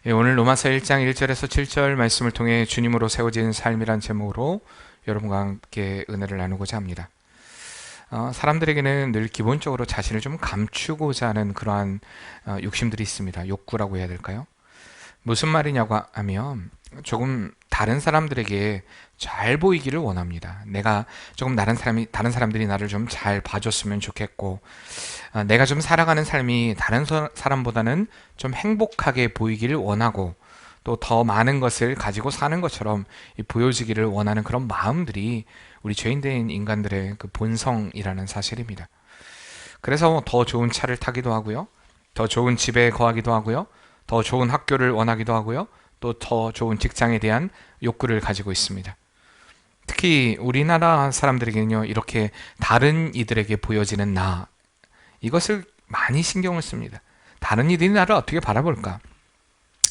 오늘 로마서 1장 1절에서 7절 말씀을 통해 주님으로 세워진 삶이란 제목으로 여러분과 함께 은혜를 나누고자 합니다. 사람들에게는 늘 기본적으로 자신을 좀 감추고자 하는 그러한 욕심들이 있습니다. 욕구라고 해야 될까요? 무슨 말이냐고 하면 조금 다른 사람들에게 잘 보이기를 원합니다. 내가 조금 다른 사람들이 나를 좀 잘 봐줬으면 좋겠고, 내가 좀 살아가는 삶이 다른 사람보다는 좀 행복하게 보이기를 원하고, 또 더 많은 것을 가지고 사는 것처럼 보여지기를 원하는 그런 마음들이 우리 죄인된 인간들의 그 본성이라는 사실입니다. 그래서 더 좋은 차를 타기도 하고요, 더 좋은 집에 거하기도 하고요, 더 좋은 학교를 원하기도 하고요, 또 더 좋은 직장에 대한 욕구를 가지고 있습니다. 특히 우리나라 사람들에게는요, 이렇게 다른 이들에게 보여지는 나, 이것을 많이 신경을 씁니다. 다른 이들이 나를 어떻게 바라볼까?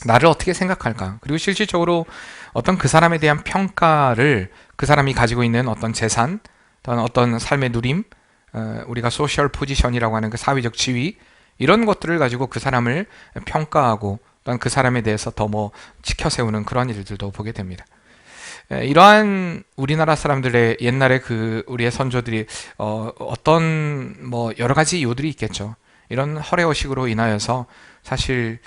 나를 어떻게 생각할까? 그리고 실질적으로 어떤 그 사람에 대한 평가를, 그 사람이 가지고 있는 어떤 재산, 어떤 삶의 누림, 우리가 소셜 포지션이라고 하는 그 사회적 지위, 이런 것들을 가지고 그 사람을 평가하고 또한 그 사람에 대해서 더 지켜 세우는 그런 일들도 보게 됩니다. 이러한 우리나라 사람들의 옛날에 우리의 선조들이 어떤 여러 가지 이유들이 있겠죠. 이런 허례허식으로 인하여서 사실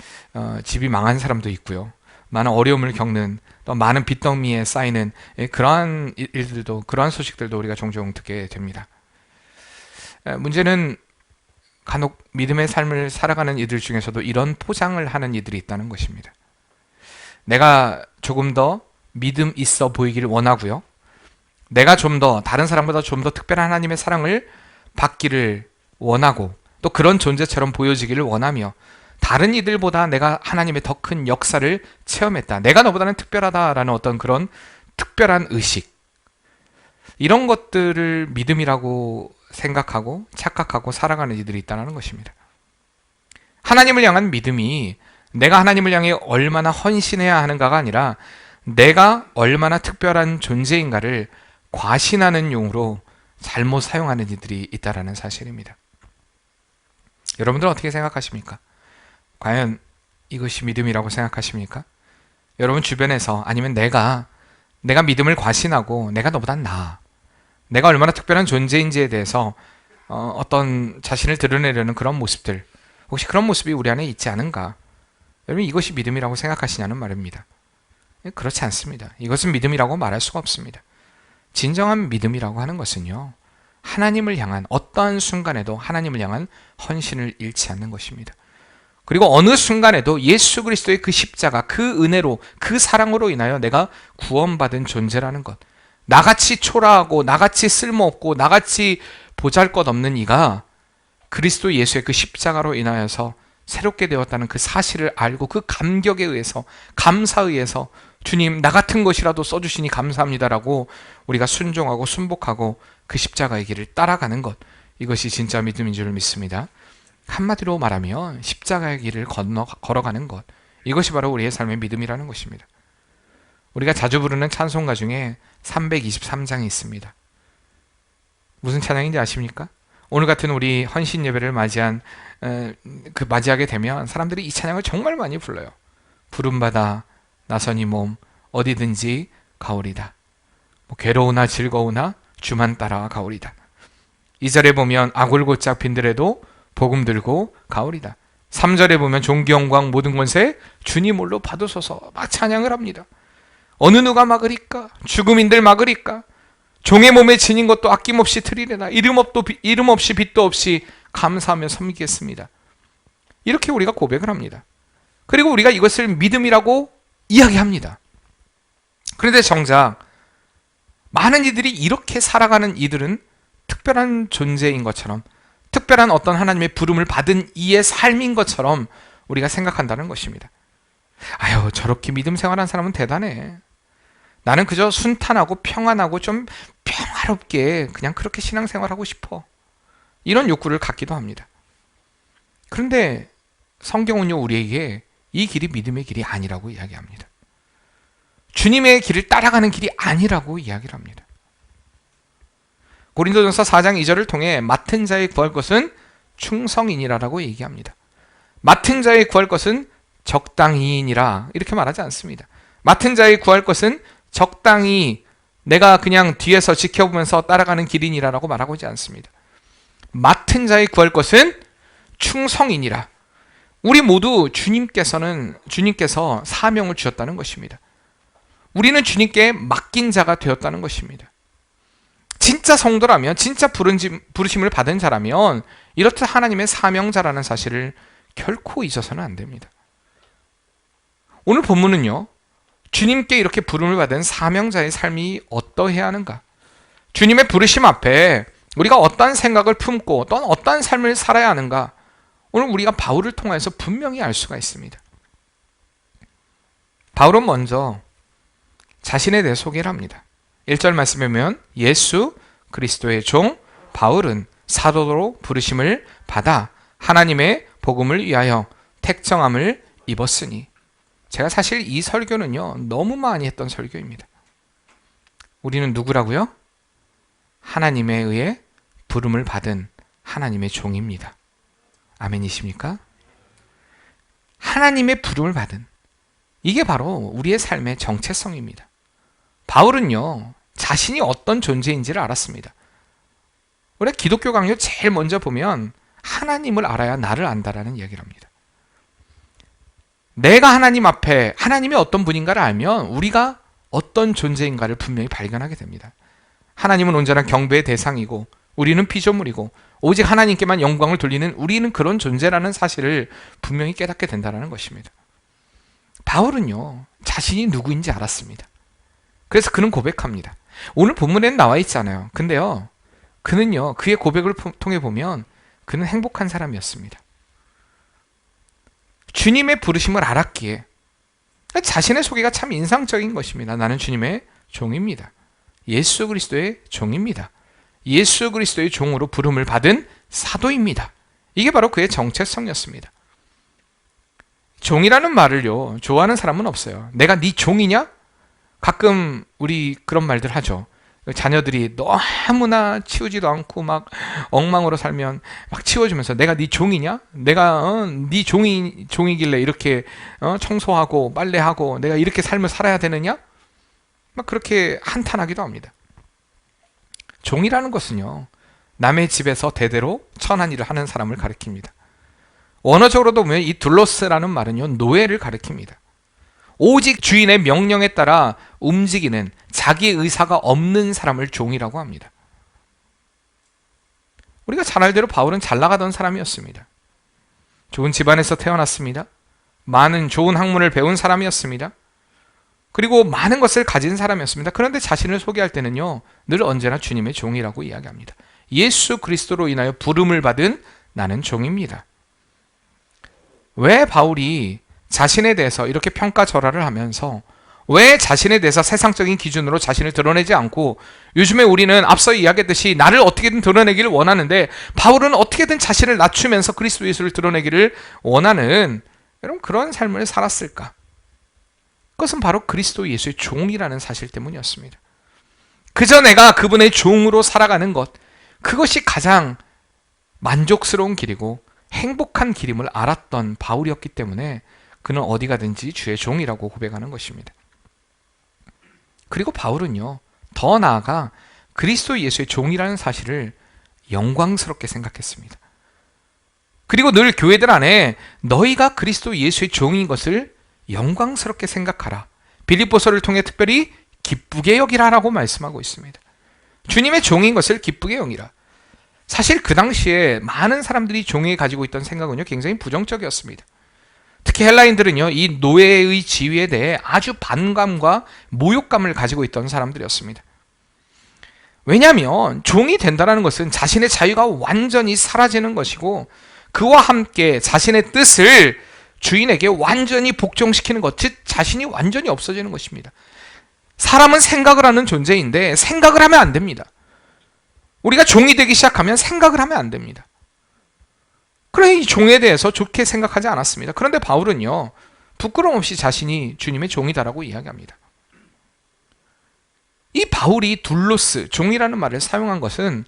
집이 망한 사람도 있고요, 많은 어려움을 겪는, 또 많은 빚더미에 쌓이는 그러한 일들도, 그러한 소식들도 우리가 종종 듣게 됩니다. 문제는 간혹 믿음의 삶을 살아가는 이들 중에서도 이런 포장을 하는 이들이 있다는 것입니다. 내가 조금 더 믿음 있어 보이기를 원하고요, 내가 좀 더 다른 사람보다 좀 더 특별한 하나님의 사랑을 받기를 원하고, 또 그런 존재처럼 보여지기를 원하며, 다른 이들보다 내가 하나님의 더 큰 역사를 체험했다, 내가 너보다는 특별하다라는 어떤 그런 특별한 의식, 이런 것들을 믿음이라고 생각하고 착각하고 살아가는 이들이 있다는 것입니다. 하나님을 향한 믿음이 내가 하나님을 향해 얼마나 헌신해야 하는가가 아니라 내가 얼마나 특별한 존재인가를 과신하는 용으로 잘못 사용하는 이들이 있다는 사실입니다. 여러분들은 어떻게 생각하십니까? 과연 이것이 믿음이라고 생각하십니까? 여러분 주변에서, 아니면 내가 믿음을 과신하고 내가 너보다 나아, 내가 얼마나 특별한 존재인지에 대해서 어떤 자신을 드러내려는 그런 모습들, 혹시 그런 모습이 우리 안에 있지 않은가? 여러분, 이것이 믿음이라고 생각하시냐는 말입니다. 그렇지 않습니다. 이것은 믿음이라고 말할 수가 없습니다. 진정한 믿음이라고 하는 것은요, 하나님을 향한, 어떠한 순간에도 하나님을 향한 헌신을 잃지 않는 것입니다. 그리고 어느 순간에도 예수 그리스도의 그 십자가, 그 은혜로, 그 사랑으로 인하여 내가 구원받은 존재라는 것, 나같이 초라하고 나같이 쓸모없고 나같이 보잘것없는 이가 그리스도 예수의 그 십자가로 인하여서 새롭게 되었다는 그 사실을 알고, 그 감격에 의해서, 감사에 의해서 주님, 나 같은 것이라도 써주시니 감사합니다라고 우리가 순종하고 순복하고 그 십자가의 길을 따라가는 것, 이것이 진짜 믿음인 줄 믿습니다. 한마디로 말하면 십자가의 길을 걸어가는 것, 이것이 바로 우리의 삶의 믿음이라는 것입니다. 우리가 자주 부르는 찬송가 중에 323장이 있습니다. 무슨 찬양인지 아십니까? 오늘 같은 우리 헌신 예배를 맞이하게 되면 사람들이 이 찬양을 정말 많이 불러요. 부름받아 나선 이 몸 어디든지 가오리다. 괴로우나 즐거우나 주만 따라 가오리다. 2절에 보면 아굴고짝 빈들에도 복음 들고 가오리다. 3절에 보면 종기 영광 모든 권세 주님 홀로 받으소서, 막 찬양을 합니다. 어느 누가 막으리까? 죽음인들 막으리까? 종의 몸에 지닌 것도 아낌없이 드리려나, 이름 없이 빚도 없이 감사하며 섬기겠습니다. 이렇게 우리가 고백을 합니다. 그리고 우리가 이것을 믿음이라고 이야기합니다. 그런데 정작 많은 이들이 이렇게 살아가는 이들은 특별한 존재인 것처럼, 특별한 어떤 하나님의 부름을 받은 이의 삶인 것처럼 우리가 생각한다는 것입니다. 아유, 저렇게 믿음 생활한 사람은 대단해. 나는 그저 순탄하고 평안하고 좀 평화롭게 그냥 그렇게 신앙생활하고 싶어. 이런 욕구를 갖기도 합니다. 그런데 성경은요, 우리에게 이 길이 믿음의 길이 아니라고 이야기합니다. 주님의 길을 따라가는 길이 아니라고 이야기를 합니다. 고린도전서 4장 2절을 통해 맡은 자의 구할 것은 충성이니라라고 얘기합니다. 맡은 자의 구할 것은 적당히니라 이렇게 말하지 않습니다. 맡은 자의 구할 것은 적당히 내가 그냥 뒤에서 지켜보면서 따라가는 길이니라라고 말하고 있지 않습니다. 맡은 자의 구할 것은 충성이니라. 우리 모두 주님께서 사명을 주셨다는 것입니다. 우리는 주님께 맡긴 자가 되었다는 것입니다. 진짜 성도라면, 진짜 부르심을 받은 자라면 이렇듯 하나님의 사명자라는 사실을 결코 잊어서는 안 됩니다. 오늘 본문은요, 주님께 이렇게 부름을 받은 사명자의 삶이 어떠해야 하는가? 주님의 부르심 앞에 우리가 어떠한 생각을 품고 또는 어떠한 삶을 살아야 하는가? 오늘 우리가 바울을 통해서 분명히 알 수가 있습니다. 바울은 먼저 자신에 대해 소개를 합니다. 1절 말씀에 보면 예수 그리스도의 종 바울은 사도로 부르심을 받아 하나님의 복음을 위하여 택정함을 입었으니. 제가 사실 이 설교는요, 너무 많이 했던 설교입니다. 우리는 누구라고요? 하나님에 의해 부름을 받은 하나님의 종입니다. 아멘이십니까? 하나님의 부름을 받은, 이게 바로 우리의 삶의 정체성입니다. 바울은요, 자신이 어떤 존재인지를 알았습니다. 우리가 기독교 강요 제일 먼저 보면 하나님을 알아야 나를 안다라는 이야기를 합니다. 내가 하나님 앞에 하나님이 어떤 분인가를 알면 우리가 어떤 존재인가를 분명히 발견하게 됩니다. 하나님은 온전한 경배의 대상이고 우리는 피조물이고 오직 하나님께만 영광을 돌리는 우리는 그런 존재라는 사실을 분명히 깨닫게 된다는 것입니다. 바울은요, 자신이 누구인지 알았습니다. 그래서 그는 고백합니다. 오늘 본문에는 나와 있잖아요. 근데요, 그는요, 그의 고백을 통해 보면 그는 행복한 사람이었습니다. 주님의 부르심을 알았기에 자신의 소개가 참 인상적인 것입니다. 나는 주님의 종입니다. 예수 그리스도의 종입니다. 예수 그리스도의 종으로 부름을 받은 사도입니다. 이게 바로 그의 정체성이었습니다. 종이라는 말을요, 좋아하는 사람은 없어요. 내가 네 종이냐? 가끔 우리 그런 말들 하죠. 자녀들이 너무나 치우지도 않고 막 엉망으로 살면 막 치워주면서 내가 네 종이냐? 내가 네 종이길래 이렇게 청소하고 빨래하고 내가 이렇게 삶을 살아야 되느냐? 막 그렇게 한탄하기도 합니다. 종이라는 것은요, 남의 집에서 대대로 천한 일을 하는 사람을 가리킵니다. 원어적으로도 보면 이 둘로스라는 말은요, 노예를 가리킵니다. 오직 주인의 명령에 따라 움직이는 자기 의사가 없는 사람을 종이라고 합니다. 우리가 잘 알대로 바울은 잘 나가던 사람이었습니다. 좋은 집안에서 태어났습니다. 많은 좋은 학문을 배운 사람이었습니다. 그리고 많은 것을 가진 사람이었습니다. 그런데 자신을 소개할 때는요, 늘 언제나 주님의 종이라고 이야기합니다. 예수 그리스도로 인하여 부름을 받은 나는 종입니다. 왜 바울이 자신에 대해서 이렇게 평가절하를 하면서 왜 자신에 대해서 세상적인 기준으로 자신을 드러내지 않고, 요즘에 우리는 앞서 이야기했듯이 나를 어떻게든 드러내기를 원하는데 바울은 어떻게든 자신을 낮추면서 그리스도 예수를 드러내기를 원하는 여러분 그런 삶을 살았을까? 그것은 바로 그리스도 예수의 종이라는 사실 때문이었습니다. 그저 내가 그분의 종으로 살아가는 것, 그것이 가장 만족스러운 길이고 행복한 길임을 알았던 바울이었기 때문에 그는 어디 가든지 주의 종이라고 고백하는 것입니다. 그리고 바울은요, 더 나아가 그리스도 예수의 종이라는 사실을 영광스럽게 생각했습니다. 그리고 늘 교회들 안에 너희가 그리스도 예수의 종인 것을 영광스럽게 생각하라. 빌립보서를 통해 특별히 기쁘게 여기라라고 말씀하고 있습니다. 주님의 종인 것을 기쁘게 여기라. 사실 그 당시에 많은 사람들이 종에 가지고 있던 생각은요, 굉장히 부정적이었습니다. 특히 헬라인들은요, 이 노예의 지위에 대해 아주 반감과 모욕감을 가지고 있던 사람들이었습니다. 왜냐하면 종이 된다는 것은 자신의 자유가 완전히 사라지는 것이고 그와 함께 자신의 뜻을 주인에게 완전히 복종시키는 것, 즉 자신이 완전히 없어지는 것입니다. 사람은 생각을 하는 존재인데 생각을 하면 안 됩니다. 우리가 종이 되기 시작하면 생각을 하면 안 됩니다. 그래, 이 종에 대해서 좋게 생각하지 않았습니다. 그런데 바울은요, 부끄러움 없이 자신이 주님의 종이다라고 이야기합니다. 이 바울이 둘로스, 종이라는 말을 사용한 것은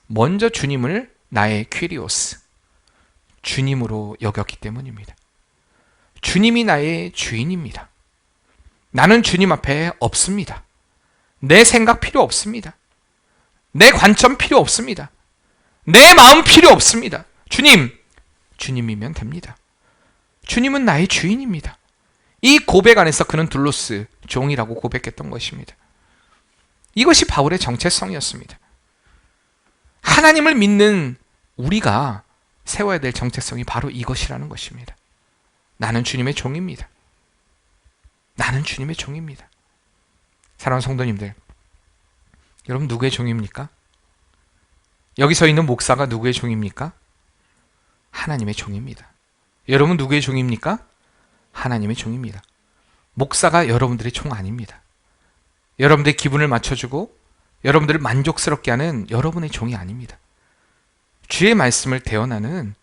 먼저 주님을 나의 퀴리오스, 주님으로 여겼기 때문입니다. 주님이 나의 주인입니다. 나는 주님 앞에 없습니다. 내 생각 필요 없습니다. 내 관점 필요 없습니다. 내 마음 필요 없습니다. 주님이면 됩니다. 주님은 나의 주인입니다. 이 고백 안에서 그는 둘로스, 종이라고 고백했던 것입니다. 이것이 바울의 정체성이었습니다. 하나님을 믿는 우리가 세워야 될 정체성이 바로 이것이라는 것입니다. 나는 주님의 종입니다. 나는 주님의 종입니다. 사랑하는 성도님들, 여러분 누구의 종입니까? 여기 서 있는 목사가 누구의 종입니까? 하나님의 종입니다. 여러분 누구의 종입니까? 하나님의 종입니다. 목사가 여러분들의 종 아닙니다. 여러분들의 기분을 맞춰주고 여러분들을 만족스럽게 하는 여러분의 종이 아닙니다. 주의 말씀을 대언하는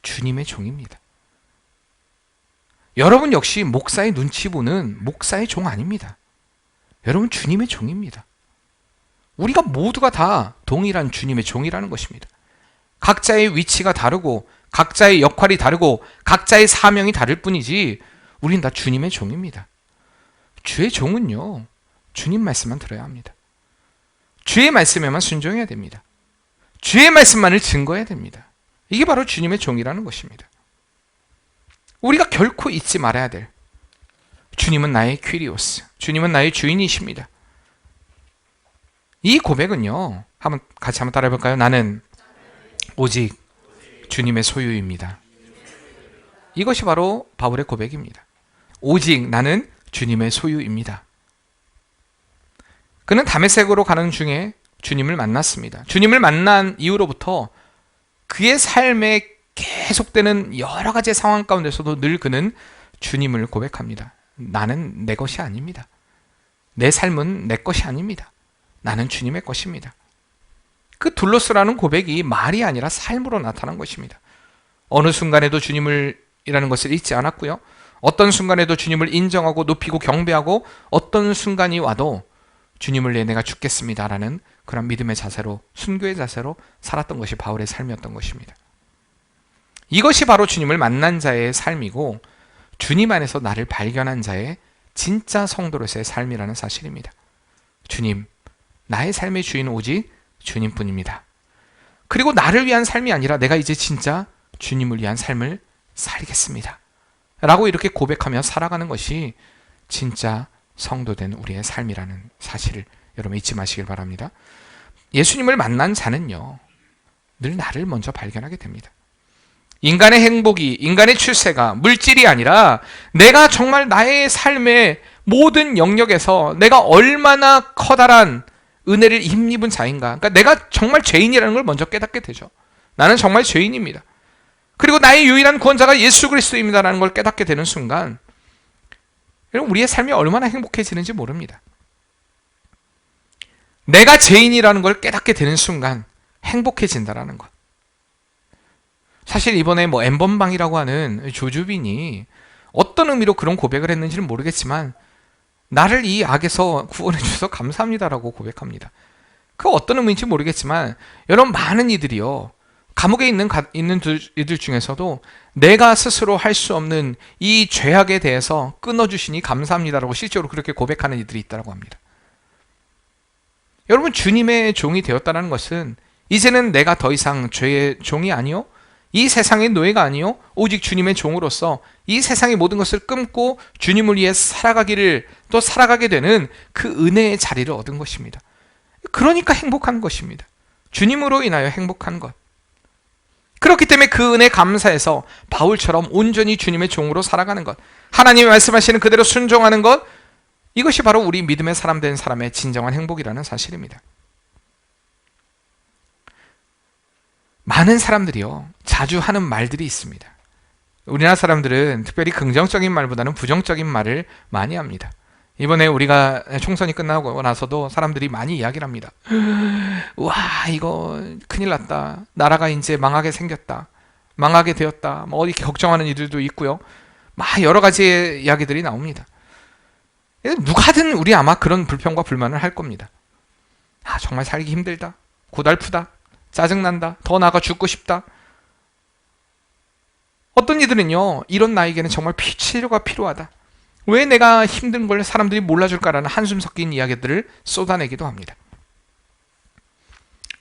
주님의 종입니다. 여러분 역시 목사의 눈치 보는 목사의 종 아닙니다. 여러분 주님의 종입니다. 우리가 모두가 다 동일한 주님의 종이라는 것입니다. 각자의 위치가 다르고 각자의 역할이 다르고 각자의 사명이 다를 뿐이지 우린 다 주님의 종입니다. 주의 종은요, 주님 말씀만 들어야 합니다. 주의 말씀에만 순종해야 됩니다. 주의 말씀만을 증거해야 됩니다. 이게 바로 주님의 종이라는 것입니다. 우리가 결코 잊지 말아야 될, 주님은 나의 퀴리오스, 주님은 나의 주인이십니다. 이 고백은요, 같이 한번 따라해 볼까요? 나는 오직 주님의 소유입니다. 이것이 바로 바울의 고백입니다. 오직 나는 주님의 소유입니다. 그는 다메섹으로 가는 중에 주님을 만났습니다. 주님을 만난 이후로부터 그의 삶에 계속되는 여러 가지 상황 가운데서도 늘 그는 주님을 고백합니다. 나는 내 것이 아닙니다. 내 삶은 내 것이 아닙니다. 나는 주님의 것입니다. 그 둘로스라는 고백이 말이 아니라 삶으로 나타난 것입니다. 어느 순간에도 주님이라는 것을 잊지 않았고요. 어떤 순간에도 주님을 인정하고 높이고 경배하고 어떤 순간이 와도 주님을 위해 내가 죽겠습니다라는 그런 믿음의 자세로, 순교의 자세로 살았던 것이 바울의 삶이었던 것입니다. 이것이 바로 주님을 만난 자의 삶이고 주님 안에서 나를 발견한 자의 진짜 성도로서의 삶이라는 사실입니다. 주님, 나의 삶의 주인은 오직 주님뿐입니다. 그리고 나를 위한 삶이 아니라 내가 이제 진짜 주님을 위한 삶을 살겠습니다. 라고 이렇게 고백하며 살아가는 것이 진짜 성도된 우리의 삶이라는 사실을 여러분 잊지 마시길 바랍니다. 예수님을 만난 자는요, 늘 나를 먼저 발견하게 됩니다. 인간의 행복이, 인간의 출세가 물질이 아니라 내가 정말 나의 삶의 모든 영역에서 내가 얼마나 커다란 은혜를 힘입은 자인가, 그러니까 내가 정말 죄인이라는 걸 먼저 깨닫게 되죠. 나는 정말 죄인입니다. 그리고 나의 유일한 구원자가 예수 그리스도입니다라는 걸 깨닫게 되는 순간 여러분 우리의 삶이 얼마나 행복해지는지 모릅니다. 내가 죄인이라는 걸 깨닫게 되는 순간 행복해진다라는 것. 사실 이번에 엠번방이라고 하는 조주빈이 어떤 의미로 그런 고백을 했는지는 모르겠지만 나를 이 악에서 구원해 주셔서 감사합니다라고 고백합니다. 그 어떤 의미인지 모르겠지만 여러분 많은 이들이요, 감옥에 있는 이들 중에서도 내가 스스로 할 수 없는 이 죄악에 대해서 끊어주시니 감사합니다라고 실제로 그렇게 고백하는 이들이 있다고 합니다. 여러분 주님의 종이 되었다는 것은 이제는 내가 더 이상 죄의 종이 아니요, 이 세상의 노예가 아니요, 오직 주님의 종으로서 이 세상의 모든 것을 끊고 주님을 위해 살아가게 되는 그 은혜의 자리를 얻은 것입니다. 그러니까 행복한 것입니다. 주님으로 인하여 행복한 것. 그렇기 때문에 그 은혜 감사해서 바울처럼 온전히 주님의 종으로 살아가는 것, 하나님이 말씀하시는 그대로 순종하는 것, 이것이 바로 우리 믿음의 사람 된 사람의 진정한 행복이라는 사실입니다. 많은 사람들이요, 자주 하는 말들이 있습니다. 우리나라 사람들은 특별히 긍정적인 말보다는 부정적인 말을 많이 합니다. 이번에 우리가 총선이 끝나고 나서도 사람들이 많이 이야기를 합니다. 와, 이거 큰일 났다. 나라가 이제 망하게 생겼다. 망하게 되었다. 어디 걱정하는 이들도 있고요. 막 여러 가지의 이야기들이 나옵니다. 누가든 우리 아마 그런 불평과 불만을 할 겁니다. 정말 살기 힘들다. 고달프다. 짜증난다. 더 나아가 죽고 싶다. 어떤 이들은요, 이런 나에게는 정말 치료가 필요하다, 왜 내가 힘든 걸 사람들이 몰라줄까라는 한숨 섞인 이야기들을 쏟아내기도 합니다.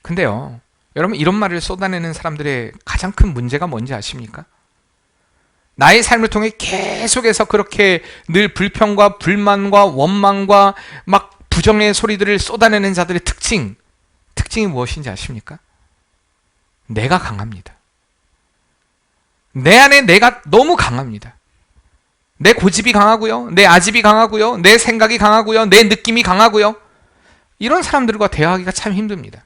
근데요, 여러분, 이런 말을 쏟아내는 사람들의 가장 큰 문제가 뭔지 아십니까? 나의 삶을 통해 계속해서 그렇게 늘 불평과 불만과 원망과 막 부정의 소리들을 쏟아내는 자들의 특징이 무엇인지 아십니까? 내가 강합니다. 내 안에 내가 너무 강합니다. 내 고집이 강하고요, 내 아집이 강하고요, 내 생각이 강하고요, 내 느낌이 강하고요. 이런 사람들과 대화하기가 참 힘듭니다.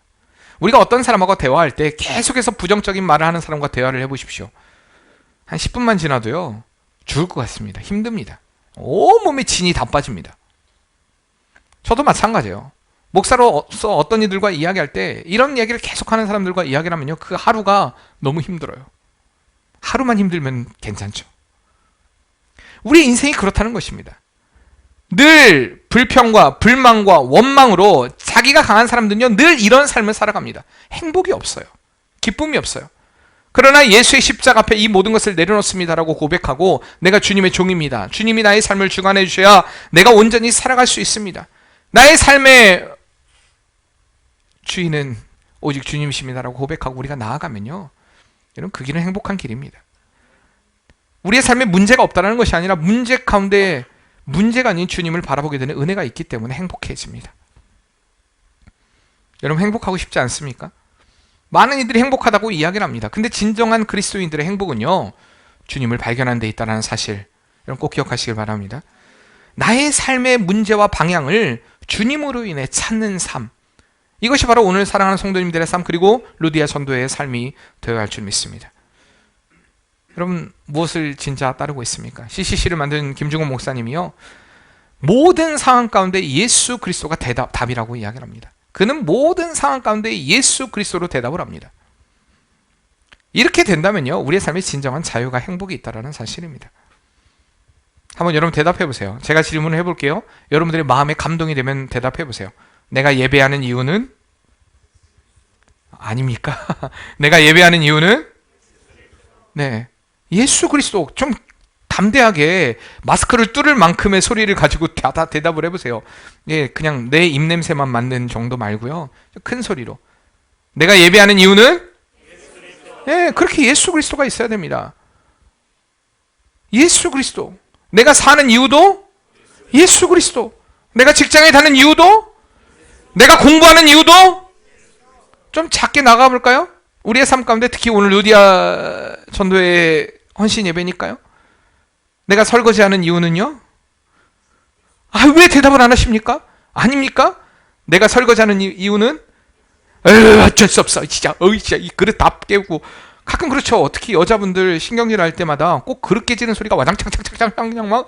우리가 어떤 사람하고 대화할 때 계속해서 부정적인 말을 하는 사람과 대화를 해보십시오. 한 10분만 지나도요, 죽을 것 같습니다. 힘듭니다. 온몸에 진이 다 빠집니다. 저도 마찬가지예요. 목사로서 어떤 이들과 이야기할 때 이런 이야기를 계속하는 사람들과 이야기를 하면요, 그 하루가 너무 힘들어요. 하루만 힘들면 괜찮죠. 우리 인생이 그렇다는 것입니다. 늘 불평과 불만과 원망으로 자기가 강한 사람들은요, 늘 이런 삶을 살아갑니다. 행복이 없어요. 기쁨이 없어요. 그러나 예수의 십자가 앞에 이 모든 것을 내려놓습니다라고 고백하고, 내가 주님의 종입니다, 주님이 나의 삶을 주관해 주셔야 내가 온전히 살아갈 수 있습니다, 나의 삶의 주인은 오직 주님이십니다라고 고백하고 우리가 나아가면요, 여러분, 그 길은 행복한 길입니다. 우리의 삶에 문제가 없다는 것이 아니라 문제 가운데 문제가 아닌 주님을 바라보게 되는 은혜가 있기 때문에 행복해집니다. 여러분, 행복하고 싶지 않습니까? 많은 이들이 행복하다고 이야기를 합니다. 근데 진정한 그리스도인들의 행복은요, 주님을 발견하는 데 있다는 사실, 여러분 꼭 기억하시길 바랍니다. 나의 삶의 문제와 방향을 주님으로 인해 찾는 삶, 이것이 바로 오늘 사랑하는 성도님들의 삶, 그리고 루디아 전도의 삶이 되어야 할 줄 믿습니다. 여러분, 무엇을 진짜 따르고 있습니까? CCC를 만든 김중호 목사님이요, 모든 상황 가운데 예수 그리스도가 답이라고 이야기를 합니다. 그는 모든 상황 가운데 예수 그리스도로 대답을 합니다. 이렇게 된다면요, 우리의 삶에 진정한 자유가 행복이 있다는 사실입니다. 한번 여러분 대답해 보세요. 제가 질문을 해볼게요. 여러분들의 마음에 감동이 되면 대답해 보세요. 내가 예배하는 이유는? 아닙니까? 내가 예배하는 이유는? 네, 예수 그리스도. 좀 담대하게 마스크를 뚫을 만큼의 소리를 가지고 다 대답을 해보세요. 예, 그냥 내 입냄새만 맡는 정도 말고요, 큰 소리로. 내가 예배하는 이유는? 예, 그렇게 예수 그리스도가 있어야 됩니다. 예수 그리스도. 내가 사는 이유도 예수 그리스도. 내가 직장에 다니는 이유도, 내가 공부하는 이유도. 좀 작게 나가볼까요? 우리의 삶 가운데 특히 오늘 루디아 전도의 헌신 예배니까요. 내가 설거지하는 이유는요? 왜 대답을 안 하십니까? 아닙니까? 내가 설거지하는 이유는? 어쩔 수 없어. 진짜 이 그릇 다 깨우고. 가끔 그렇죠. 특히 여자분들 신경질 할 때마다 꼭 그릇 깨지는 소리가 와장창창창창 막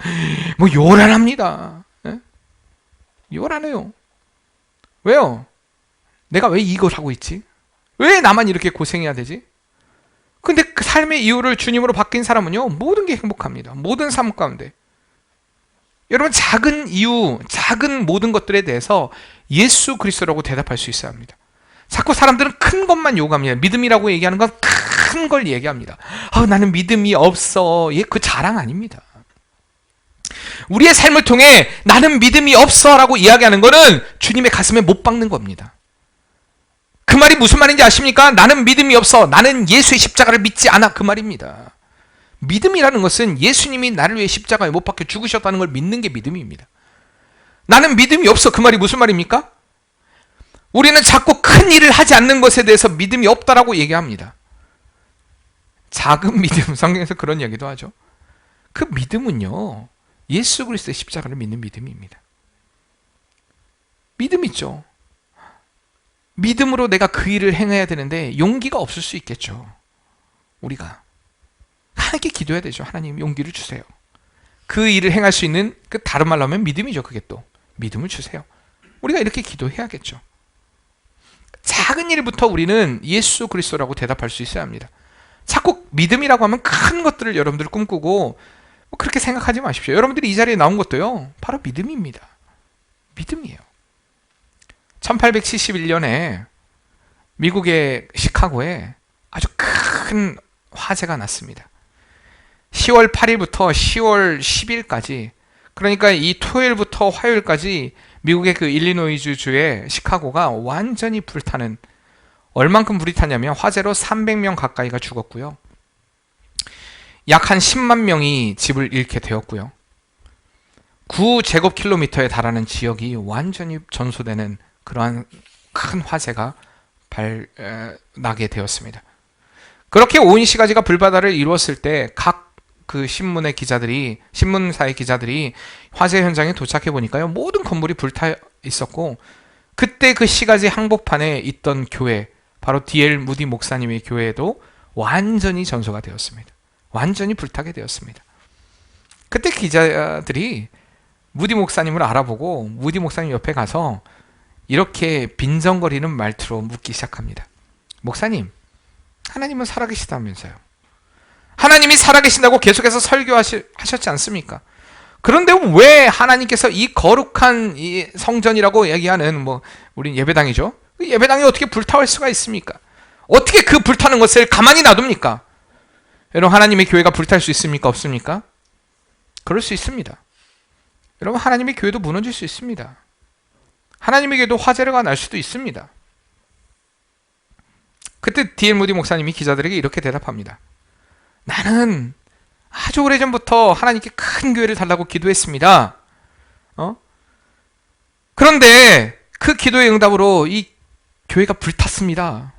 요란합니다. 예? 요란해요. 왜요? 내가 왜 이걸 하고 있지? 왜 나만 이렇게 고생해야 되지? 근데 그 삶의 이유를 주님으로 바뀐 사람은요, 모든 게 행복합니다. 모든 삶 가운데. 여러분, 작은 이유, 작은 모든 것들에 대해서 예수 그리스도라고 대답할 수 있어야 합니다. 자꾸 사람들은 큰 것만 요구합니다. 믿음이라고 얘기하는 건 큰 걸 얘기합니다. 나는 믿음이 없어. 그 자랑 아닙니다. 우리의 삶을 통해 나는 믿음이 없어 라고 이야기하는 것은 주님의 가슴에 못 박는 겁니다. 그 말이 무슨 말인지 아십니까? 나는 믿음이 없어, 나는 예수의 십자가를 믿지 않아, 그 말입니다. 믿음이라는 것은 예수님이 나를 위해 십자가에 못 박혀 죽으셨다는 걸 믿는 게 믿음입니다. 나는 믿음이 없어, 그 말이 무슨 말입니까? 우리는 자꾸 큰 일을 하지 않는 것에 대해서 믿음이 없다라고 얘기합니다. 작은 믿음, 성경에서 그런 얘기도 하죠. 그 믿음은요, 예수 그리스도의 십자가를 믿는 믿음입니다. 믿음 있죠. 믿음으로 내가 그 일을 행해야 되는데 용기가 없을 수 있겠죠. 우리가 하나님께 기도해야 되죠. 하나님, 용기를 주세요. 그 일을 행할 수 있는, 그 다른 말로 하면 믿음이죠. 그게 또 믿음을 주세요. 우리가 이렇게 기도해야겠죠. 작은 일부터 우리는 예수 그리스도라고 대답할 수 있어야 합니다. 자꾸 믿음이라고 하면 큰 것들을 여러분들 꿈꾸고 그렇게 생각하지 마십시오. 여러분들이 이 자리에 나온 것도요, 바로 믿음입니다. 믿음이에요. 1871년에 미국의 시카고에 아주 큰 화재가 났습니다. 10월 8일부터 10월 10일까지, 그러니까 이 토요일부터 화요일까지 미국의 그 일리노이주 주의 시카고가 완전히 불타는, 얼만큼 불이 탔냐면 화재로 300명 가까이가 죽었고요. 약 한 10만 명이 집을 잃게 되었고요. 9제곱킬로미터에 달하는 지역이 완전히 전소되는 그러한 큰 화재가 나게 되었습니다. 그렇게 온 시가지가 불바다를 이루었을 때 각 그 신문사의 기자들이 화재 현장에 도착해 보니까요, 모든 건물이 불타 있었고, 그때 그 시가지 항복판에 있던 교회, 바로 D.L. 무디 목사님의 교회도 완전히 전소가 되었습니다. 완전히 불타게 되었습니다. 그때 기자들이 무디 목사님을 알아보고 무디 목사님 옆에 가서 이렇게 빈정거리는 말투로 묻기 시작합니다. 목사님, 하나님은 살아계시다면서요. 하나님이 살아계신다고 계속해서 설교하셨지 않습니까? 그런데 왜 하나님께서 이 거룩한 이 성전이라고 얘기하는, 우린 예배당이죠. 그 예배당이 어떻게 불타올 수가 있습니까? 어떻게 그 불타는 것을 가만히 놔둡니까? 여러분, 하나님의 교회가 불탈 수 있습니까? 없습니까? 그럴 수 있습니다. 여러분, 하나님의 교회도 무너질 수 있습니다. 하나님의 교회도 화재가 날 수도 있습니다. 그때 D.L. 무디 목사님이 기자들에게 이렇게 대답합니다. 나는 아주 오래전부터 하나님께 큰 교회를 달라고 기도했습니다. 그런데 그 기도의 응답으로 이 교회가 불탔습니다.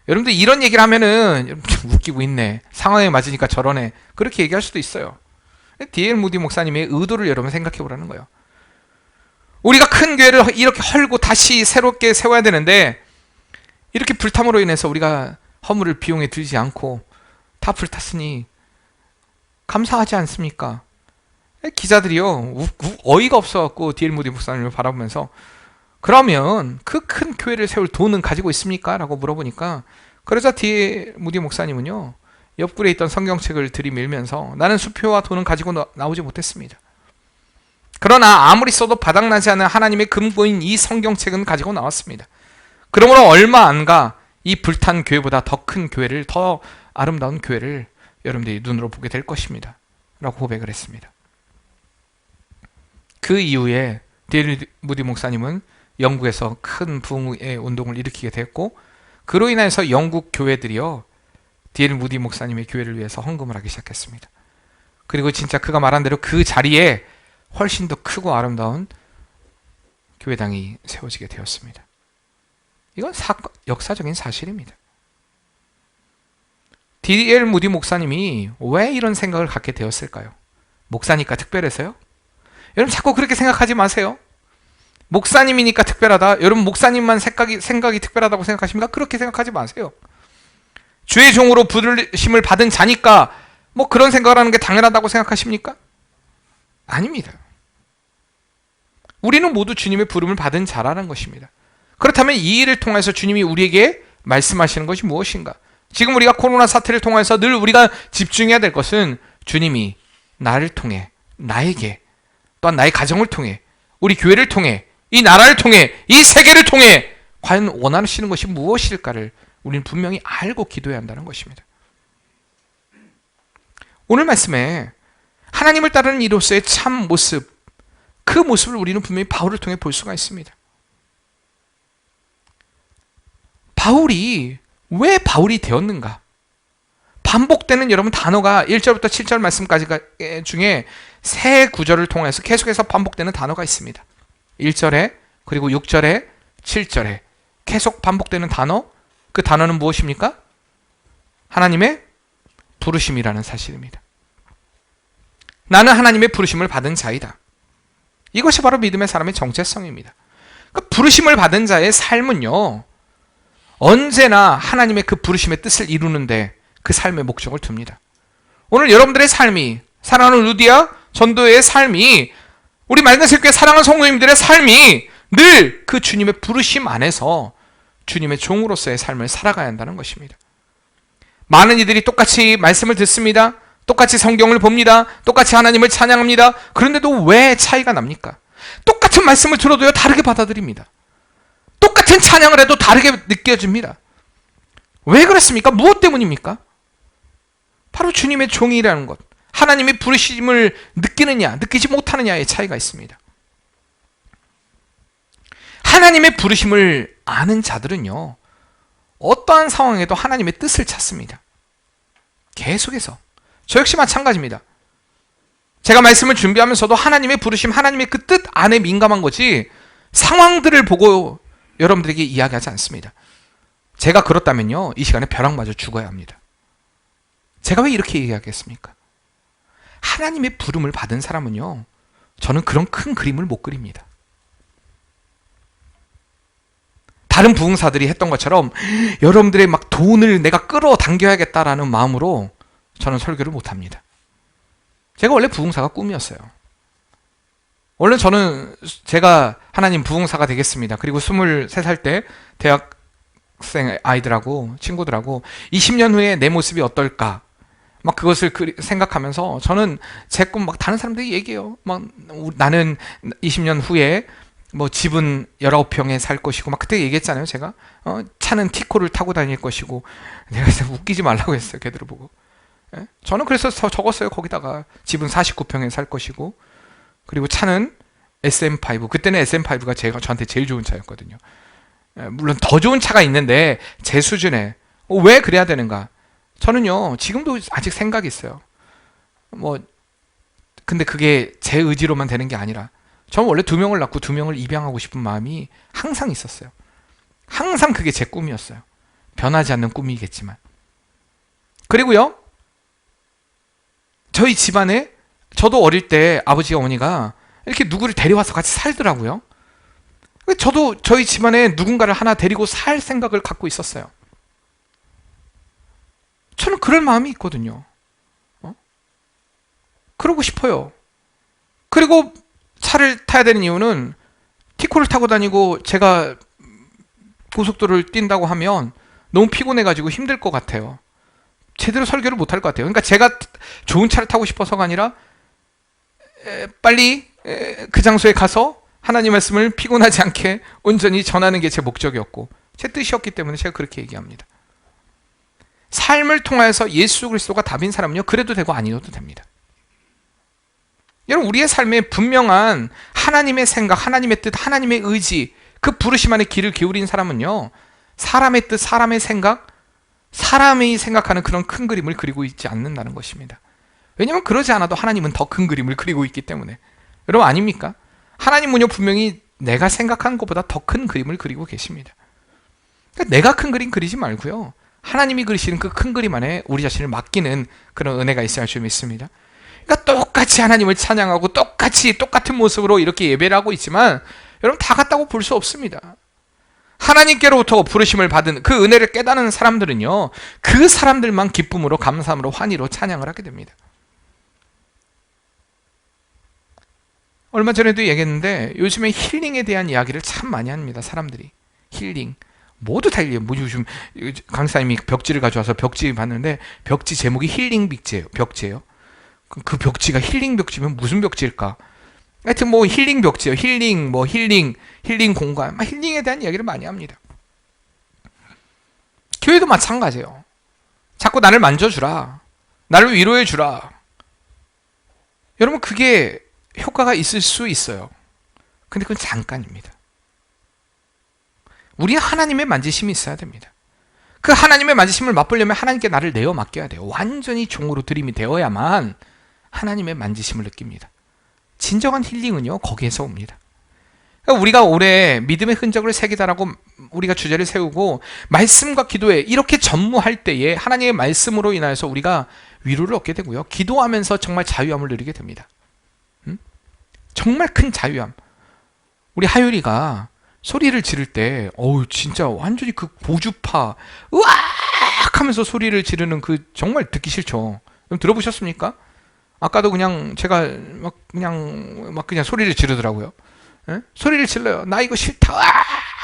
여러분들 이런 얘기를 하면은 좀 웃기고 있네, 상황에 맞으니까 저러네, 그렇게 얘기할 수도 있어요. D.L. 무디 목사님의 의도를 여러분 생각해 보라는 거예요. 우리가 큰 교회를 이렇게 헐고 다시 새롭게 세워야 되는데 이렇게 불탐으로 인해서 우리가 허물을 비용에 들지 않고 다 불탔으니 감사하지 않습니까? 기자들이요, 어이가 없어갖고 D.L. 무디 목사님을 바라보면서 그러면 그 큰 교회를 세울 돈은 가지고 있습니까? 라고 물어보니까, 그러자 D.L. 무디 목사님은요, 옆구리에 있던 성경책을 들이밀면서 나는 수표와 돈은 가지고 나오지 못했습니다. 그러나 아무리 써도 바닥나지 않은 하나님의 금고인 이 성경책은 가지고 나왔습니다. 그러므로 얼마 안 가 이 불탄 교회보다 더 큰 교회를, 더 아름다운 교회를 여러분들이 눈으로 보게 될 것입니다. 라고 고백을 했습니다. 그 이후에 D.L. 무디 목사님은 영국에서 큰 부흥의 운동을 일으키게 됐고, 그로 인해서 영국 교회들이요, D.L. 무디 목사님의 교회를 위해서 헌금을 하기 시작했습니다. 그리고 진짜 그가 말한 대로 그 자리에 훨씬 더 크고 아름다운 교회당이 세워지게 되었습니다. 이건 역사적인 사실입니다. D.L. 무디 목사님이 왜 이런 생각을 갖게 되었을까요? 목사니까 특별해서요? 여러분, 자꾸 그렇게 생각하지 마세요. 목사님이니까 특별하다, 여러분 목사님만 생각이 특별하다고 생각하십니까? 그렇게 생각하지 마세요. 주의 종으로 부르심을 받은 자니까 그런 생각을 하는 게 당연하다고 생각하십니까? 아닙니다. 우리는 모두 주님의 부름을 받은 자라는 것입니다. 그렇다면 이 일을 통해서 주님이 우리에게 말씀하시는 것이 무엇인가? 지금 우리가 코로나 사태를 통해서 늘 우리가 집중해야 될 것은 주님이 나를 통해, 나에게, 또한 나의 가정을 통해, 우리 교회를 통해, 이 나라를 통해, 이 세계를 통해 과연 원하시는 것이 무엇일까를 우리는 분명히 알고 기도해야 한다는 것입니다. 오늘 말씀에 하나님을 따르는 이로서의 참 모습, 그 모습을 우리는 분명히 바울을 통해 볼 수가 있습니다. 바울이 왜 바울이 되었는가? 반복되는 여러분 단어가 1절부터 7절 말씀까지 중에 세 구절을 통해서 계속해서 반복되는 단어가 있습니다. 1절에, 그리고 6절에, 7절에 계속 반복되는 단어, 그 단어는 무엇입니까? 하나님의 부르심이라는 사실입니다. 나는 하나님의 부르심을 받은 자이다. 이것이 바로 믿음의 사람의 정체성입니다. 그 부르심을 받은 자의 삶은요, 언제나 하나님의 그 부르심의 뜻을 이루는데 그 삶의 목적을 둡니다. 오늘 여러분들의 삶이, 사랑하는 루디아 전도의 삶이, 우리 말씀교회 사랑하는 성도님들의 삶이 늘 그 주님의 부르심 안에서 주님의 종으로서의 삶을 살아가야 한다는 것입니다. 많은 이들이 똑같이 말씀을 듣습니다. 똑같이 성경을 봅니다. 똑같이 하나님을 찬양합니다. 그런데도 왜 차이가 납니까? 똑같은 말씀을 들어도요, 다르게 받아들입니다. 똑같은 찬양을 해도 다르게 느껴집니다. 왜 그렇습니까? 무엇 때문입니까? 바로 주님의 종이라는 것, 하나님의 부르심을 느끼느냐 느끼지 못하느냐의 차이가 있습니다. 하나님의 부르심을 아는 자들은요, 어떠한 상황에도 하나님의 뜻을 찾습니다. 계속해서. 저 역시 마찬가지입니다. 제가 말씀을 준비하면서도 하나님의 부르심, 하나님의 그 뜻 안에 민감한 거지 상황들을 보고 여러분들에게 이야기하지 않습니다. 제가 그렇다면요, 이 시간에 벼락 맞아 죽어야 합니다. 제가 왜 이렇게 이야기하겠습니까? 하나님의 부름을 받은 사람은요, 저는 그런 큰 그림을 못 그립니다. 다른 부흥사들이 했던 것처럼 여러분들의 막 돈을 내가 끌어당겨야겠다라는 마음으로 저는 설교를 못합니다. 제가 원래 부흥사가 꿈이었어요. 원래 저는 제가 하나님 부흥사가 되겠습니다. 그리고 23살 때 대학생 아이들하고 친구들하고 20년 후에 내 모습이 어떨까 막 그것을 생각하면서 저는 제 꿈 막 다른 사람들이 얘기해요. 막 나는 20년 후에 뭐 집은 19평에 살 것이고 막 그때 얘기했잖아요. 제가 차는 티코를 타고 다닐 것이고, 내가 웃기지 말라고 했어요. 걔들을 보고. 예? 저는 그래서 적었어요. 거기다가 집은 49평에 살 것이고, 그리고 차는 SM5. 그때는 SM5가 저한테 제일 좋은 차였거든요. 예, 물론 더 좋은 차가 있는데 제 수준에 왜 그래야 되는가? 저는요, 지금도 아직 생각이 있어요. 근데 그게 제 의지로만 되는 게 아니라, 저는 원래 2명을 낳고 2명을 입양하고 싶은 마음이 항상 있었어요. 항상 그게 제 꿈이었어요. 변하지 않는 꿈이겠지만. 그리고요, 저희 집안에, 저도 어릴 때 아버지와 어머니가 이렇게 누구를 데려와서 같이 살더라고요. 저도 저희 집안에 누군가를 하나 데리고 살 생각을 갖고 있었어요. 저는 그럴 마음이 있거든요. 그러고 싶어요. 그리고 차를 타야 되는 이유는, 티코를 타고 다니고 제가 고속도로를 뛴다고 하면 너무 피곤해가지고 힘들 것 같아요. 제대로 설교를 못할 것 같아요. 그러니까 제가 좋은 차를 타고 싶어서가 아니라 빨리 그 장소에 가서 하나님 말씀을 피곤하지 않게 온전히 전하는 게 제 목적이었고 제 뜻이었기 때문에 제가 그렇게 얘기합니다. 삶을 통해서 예수 그리스도가 답인 사람은요, 그래도 되고 아니어도 됩니다. 여러분, 우리의 삶에 분명한 하나님의 생각, 하나님의 뜻, 하나님의 의지, 그 부르심 안에 귀를 기울인 사람은요, 사람의 뜻, 사람의 생각, 사람이 생각하는 그런 큰 그림을 그리고 있지 않는다는 것입니다. 왜냐하면 그러지 않아도 하나님은 더 큰 그림을 그리고 있기 때문에. 여러분, 아닙니까? 하나님은요, 분명히 내가 생각한 것보다 더 큰 그림을 그리고 계십니다. 그러니까 내가 큰 그림 그리지 말고요, 하나님이 그리시는 그 큰 그림 안에 우리 자신을 맡기는 그런 은혜가 있어야 할 줄 믿습니다. 그러니까 똑같이 하나님을 찬양하고 똑같은 모습으로 이렇게 예배를 하고 있지만 여러분, 다 같다고 볼 수 없습니다. 하나님께로부터 부르심을 받은 그 은혜를 깨닫는 사람들은요, 그 사람들만 기쁨으로, 감사함으로, 환희로 찬양을 하게 됩니다. 얼마 전에도 얘기했는데 요즘에 힐링에 대한 이야기를 참 많이 합니다. 사람들이 힐링 모두 다 힐링. 요즘 강사님이 벽지를 가져와서 벽지 봤는데 벽지 제목이 힐링 벽지예요. 그 벽지가 힐링 벽지면 무슨 벽지일까? 하여튼 뭐 힐링 벽지예요. 힐링 공간, 힐링에 대한 이야기를 많이 합니다. 교회도 마찬가지예요. 자꾸 나를 만져주라, 나를 위로해주라. 여러분, 그게 효과가 있을 수 있어요. 근데 그건 잠깐입니다. 우리는 하나님의 만지심이 있어야 됩니다. 그 하나님의 만지심을 맛보려면 하나님께 나를 내어 맡겨야 돼요. 완전히 종으로 들임이 되어야만 하나님의 만지심을 느낍니다. 진정한 힐링은요, 거기에서 옵니다. 그러니까 우리가 올해 믿음의 흔적을 새기다라고 우리가 주제를 세우고 말씀과 기도에 이렇게 전무할 때에 하나님의 말씀으로 인하여서 우리가 위로를 얻게 되고요, 기도하면서 정말 자유함을 누리게 됩니다. 정말 큰 자유함. 우리 하율이가 소리를 지를 때 진짜 완전히 그 고주파 으악 하면서 소리를 지르는 그, 정말 듣기 싫죠. 들어보셨습니까? 아까도 그냥 제가 그냥 소리를 지르더라고요. 에? 소리를 질러요. 나 이거 싫다.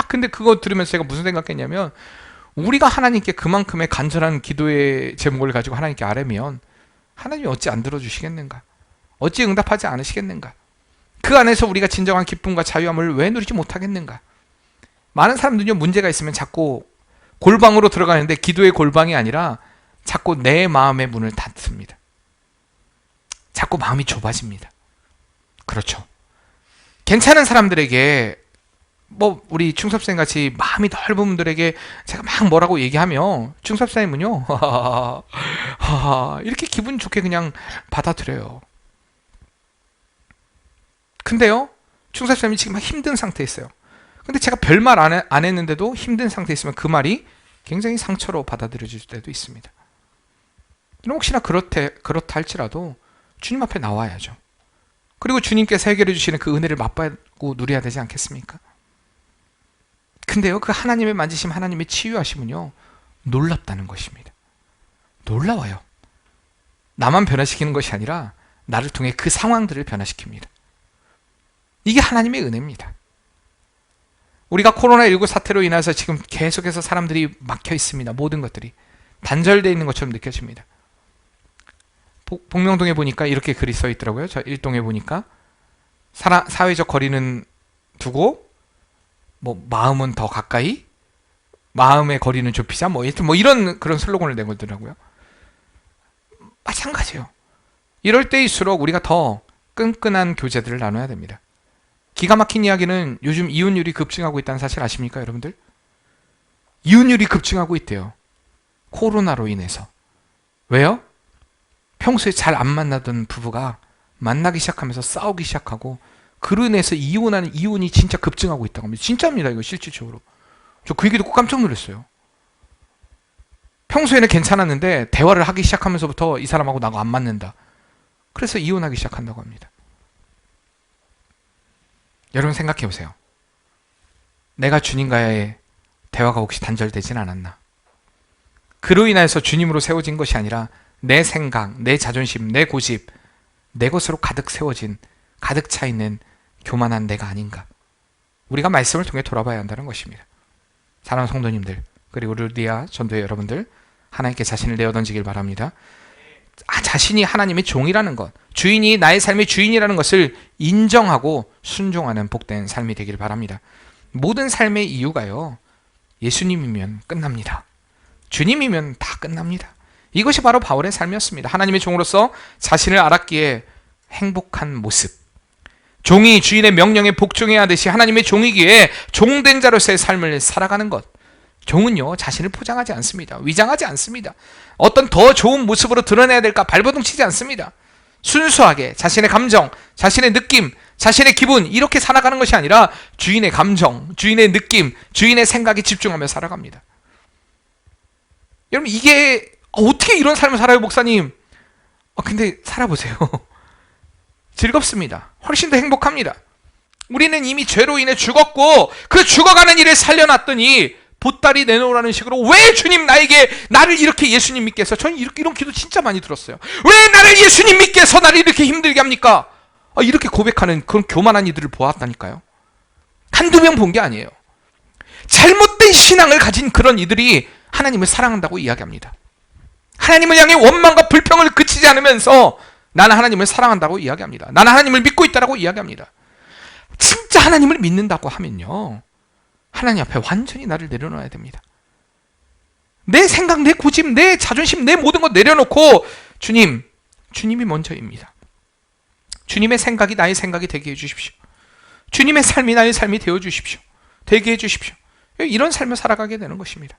근데 그거 들으면서 제가 무슨 생각했냐면, 우리가 하나님께 그만큼의 간절한 기도의 제목을 가지고 하나님께 아뢰면 하나님이 어찌 안 들어주시겠는가? 어찌 응답하지 않으시겠는가? 그 안에서 우리가 진정한 기쁨과 자유함을 왜 누리지 못하겠는가? 많은 사람들은요, 문제가 있으면 자꾸 골방으로 들어가는데 기도의 골방이 아니라 자꾸 내 마음의 문을 닫습니다. 자꾸 마음이 좁아집니다. 그렇죠. 괜찮은 사람들에게, 우리 충섭쌤 같이 마음이 넓은 분들에게 제가 막 뭐라고 얘기하면 충섭쌤은요 이렇게 기분 좋게 그냥 받아들여요. 근데요, 충섭쌤이 지금 막 힘든 상태에 있어요. 근데 제가 별말 안 했는데도 힘든 상태에 있으면 그 말이 굉장히 상처로 받아들여질 때도 있습니다. 혹시나 그렇다 할지라도 주님 앞에 나와야죠. 그리고 주님께서 해결해 주시는 그 은혜를 맛보고 누려야 되지 않겠습니까? 근데요, 그 하나님의 만지심, 하나님의 치유하심은요, 놀랍다는 것입니다. 놀라워요. 나만 변화시키는 것이 아니라 나를 통해 그 상황들을 변화시킵니다. 이게 하나님의 은혜입니다. 우리가 코로나19 사태로 인해서 지금 계속해서 사람들이 막혀 있습니다. 모든 것들이 단절되어 있는 것처럼 느껴집니다. 복명동에 보니까 이렇게 글이 써 있더라고요. 저 일동에 보니까 사회적 거리는 두고 마음은 더 가까이, 마음의 거리는 좁히자, 이런 그런 슬로건을 내걸더라고요. 마찬가지예요. 이럴 때일수록 우리가 더 끈끈한 교제들을 나눠야 됩니다. 기가 막힌 이야기는 요즘 이혼율이 급증하고 있다는 사실 아십니까, 여러분들? 이혼율이 급증하고 있대요. 코로나로 인해서. 왜요? 평소에 잘 안 만나던 부부가 만나기 시작하면서 싸우기 시작하고, 그로 인해서 이혼이 진짜 급증하고 있다고 합니다. 진짜입니다, 이거 실질적으로. 저 그 얘기 듣고 깜짝 놀랐어요. 평소에는 괜찮았는데 대화를 하기 시작하면서부터 이 사람하고 나하고 안 맞는다. 그래서 이혼하기 시작한다고 합니다. 여러분 생각해 보세요. 내가 주님과의 대화가 혹시 단절되진 않았나? 그로 인해서 주님으로 세워진 것이 아니라 내 생각, 내 자존심, 내 고집, 내 것으로 가득 세워진, 가득 차 있는 교만한 내가 아닌가? 우리가 말씀을 통해 돌아봐야 한다는 것입니다. 사랑하는 성도님들, 그리고 르디아 전도회 여러분들, 하나님께 자신을 내어던지길 바랍니다. 자신이 하나님의 종이라는 것, 주인이 나의 삶의 주인이라는 것을 인정하고 순종하는 복된 삶이 되길 바랍니다. 모든 삶의 이유가요, 예수님이면 끝납니다. 주님이면 다 끝납니다. 이것이 바로 바울의 삶이었습니다. 하나님의 종으로서 자신을 알았기에 행복한 모습, 종이 주인의 명령에 복종해야 하듯이 하나님의 종이기에 종된 자로서의 삶을 살아가는 것. 종은요, 자신을 포장하지 않습니다. 위장하지 않습니다. 어떤 더 좋은 모습으로 드러내야 될까 발버둥 치지 않습니다. 순수하게 자신의 감정, 자신의 느낌, 자신의 기분, 이렇게 살아가는 것이 아니라 주인의 감정, 주인의 느낌, 주인의 생각에 집중하며 살아갑니다. 여러분, 이게 어떻게 이런 삶을 살아요, 목사님? 근데 살아보세요. 즐겁습니다. 훨씬 더 행복합니다. 우리는 이미 죄로 인해 죽었고 그 죽어가는 일을 살려놨더니 보따리 내놓으라는 식으로, 왜 주님 나를 이렇게 예수님 믿게 해서, 저는 이런 기도 진짜 많이 들었어요. 왜 나를 예수님 믿게 해서 나를 이렇게 힘들게 합니까? 이렇게 고백하는 그런 교만한 이들을 보았다니까요. 한두 명 본 게 아니에요. 잘못된 신앙을 가진 그런 이들이 하나님을 사랑한다고 이야기합니다. 하나님을 향해 원망과 불평을 그치지 않으면서 나는 하나님을 사랑한다고 이야기합니다. 나는 하나님을 믿고 있다고 이야기합니다. 진짜 하나님을 믿는다고 하면요, 하나님 앞에 완전히 나를 내려놓아야 됩니다. 내 생각, 내 고집, 내 자존심, 내 모든 것 내려놓고 주님이 먼저입니다. 주님의 생각이 나의 생각이 되게 해주십시오. 주님의 삶이 나의 삶이 되어주십시오. 되게 해주십시오. 이런 삶을 살아가게 되는 것입니다.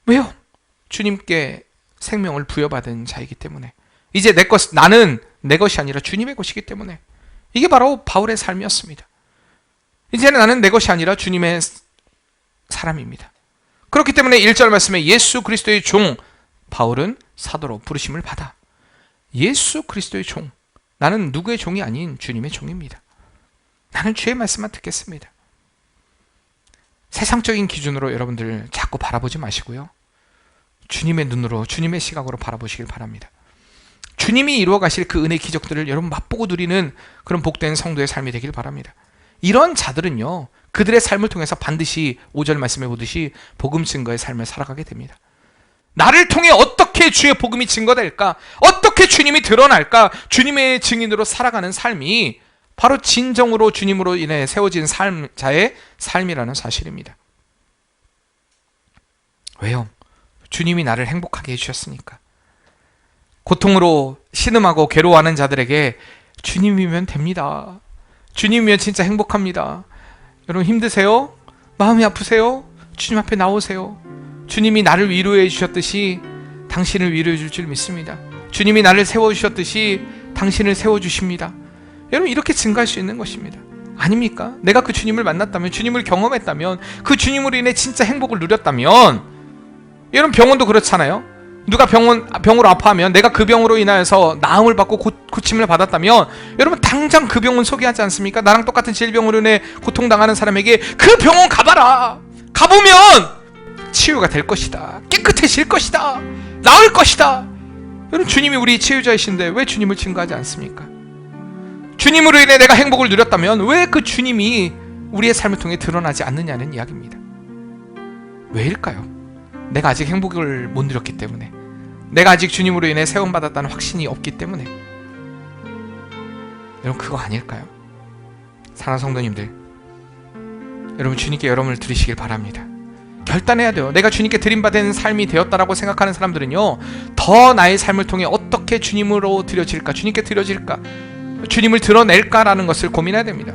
왜요? 주님께 생명을 부여받은 자이기 때문에. 이제 나는 내 것이 아니라 주님의 것이기 때문에. 이게 바로 바울의 삶이었습니다. 이제는 나는 내 것이 아니라 주님의 사람입니다. 그렇기 때문에 1절 말씀에 예수 그리스도의 종 바울은 사도로 부르심을 받아. 예수 그리스도의 종, 나는 누구의 종이 아닌 주님의 종입니다. 나는 주의 말씀만 듣겠습니다. 세상적인 기준으로 여러분들 자꾸 바라보지 마시고요, 주님의 눈으로, 주님의 시각으로 바라보시길 바랍니다. 주님이 이루어 가실 그 은혜 기적들을 여러분 맛보고 누리는 그런 복된 성도의 삶이 되길 바랍니다. 이런 자들은요, 그들의 삶을 통해서 반드시 5절 말씀해 보듯이 복음 증거의 삶을 살아가게 됩니다. 나를 통해 어떻게 주의 복음이 증거될까? 어떻게 주님이 드러날까? 주님의 증인으로 살아가는 삶이 바로 진정으로 주님으로 인해 세워진 자의 삶이라는 사실입니다. 왜요? 주님이 나를 행복하게 해주셨으니까. 고통으로 신음하고 괴로워하는 자들에게 주님이면 됩니다. 주님이면 진짜 행복합니다. 여러분 힘드세요? 마음이 아프세요? 주님 앞에 나오세요. 주님이 나를 위로해 주셨듯이 당신을 위로해 줄 줄 믿습니다. 주님이 나를 세워주셨듯이 당신을 세워주십니다. 여러분 이렇게 증가할 수 있는 것입니다. 아닙니까? 내가 그 주님을 만났다면, 주님을 경험했다면, 그 주님으로 인해 진짜 행복을 누렸다면, 여러분 병원도 그렇잖아요. 누가 병으로 아파하면 내가 그 병으로 인하여서 나음을 받고 고침을 받았다면 여러분 당장 그 병원 소개하지 않습니까? 나랑 똑같은 질병으로 인해 고통당하는 사람에게 그 병원 가봐라! 가보면 치유가 될 것이다. 깨끗해질 것이다. 나을 것이다. 여러분 주님이 우리 치유자이신데 왜 주님을 증거하지 않습니까? 주님으로 인해 내가 행복을 누렸다면 왜 그 주님이 우리의 삶을 통해 드러나지 않느냐는 이야기입니다. 왜일까요? 내가 아직 행복을 못 누렸기 때문에, 내가 아직 주님으로 인해 세움받았다는 확신이 없기 때문에. 여러분 그거 아닐까요? 사랑하는 성도님들, 여러분 주님께 여러분을 드리시길 바랍니다. 결단해야 돼요. 내가 주님께 드림받은 삶이 되었다라고 생각하는 사람들은요, 더 나의 삶을 통해 어떻게 주님으로 드려질까, 주님께 드려질까, 주님을 드러낼까라는 것을 고민해야 됩니다.